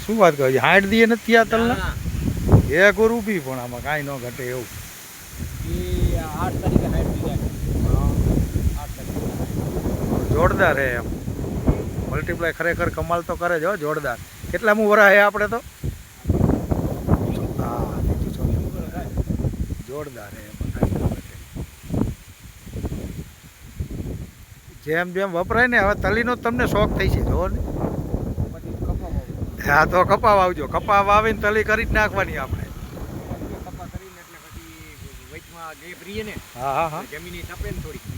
શું વાત કહો 60 દીએ નથી આ તલના એક રૂપી પણ આમાં કાંઈ ન ઘટે એવું. જોરદાર હે એમ મલ્ટીપ્લાય ખરેખર કમાલ તો કરે જો જોરદાર. કેટલામું વરા હે આપણે તો હા જોરદાર હે એમાં કાંઈ ન ઘટે. જેમ જેમ વપરાય ને હવે તલીનો તમને શોખ થઈ છે જોવો ને. હા તો કપાવા આવજો. કપા વાવીને તલી કરી જ નાખવાની આપણે. હા હા હા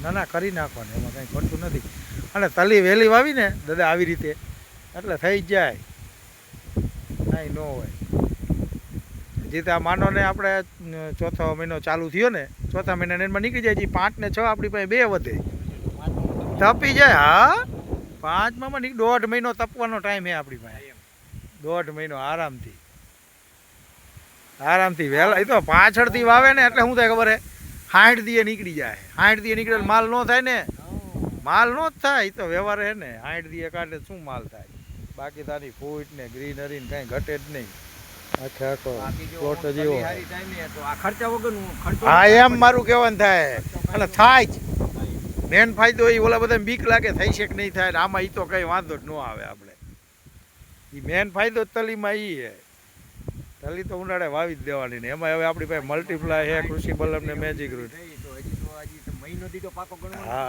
ના ના કરી નાખવાની એમાં કંઈ ખોટું નથી. અને તલી વહેલી વાવી ને દાદા આવી રીતે એટલે થઈ જ જાય કાંઈ ન હોય. હજી તો આ માનો ને આપણે ચોથો મહિનો ચાલુ થયો ને ચોથા મહિનાને એમાં નીકળી જાય 5 ને 6 આપણી પાસે 2 વધે તપી જાય. હા 5માં 1.5 મહિનો તપવાનો ટાઈમ છે આપણી પાસે. 1.5 મહિનો આરામથી વહેલા. એ તો પાછળથી વાવે ને એટલે શું થાય ખબર હે 60 દીએ નીકળી જાય. 60 દીએ નીકળે માલ ન થાય ને. માલ નો જ થાય. એ તો વ્યવહાર હે ને 60 દીએ કાઢે શું માલ થાય. બાકી તારી ફૂટ ને ગ્રીનરી ને કાંઈ ઘટે જ નહીં. આખો પ્લોટ જેવો. હા એમ મારું કહેવાનું થાય. અને થાય જ મેન ફાયદો એ ઓલા બધા બીક લાગે થઈ છે કે નહીં થાય. આમાં એ તો કંઈ વાંધો જ ન આવે આપણે. એ મેન ફાયદો તલીમાં એ છે. તલી તો ઉનાળે વાવી જ દેવાની ને એમાં હવે આપણી પાસે મલ્ટીપ્લાય છે કૃષિ બલમ ને મેજિક રૂટ. હા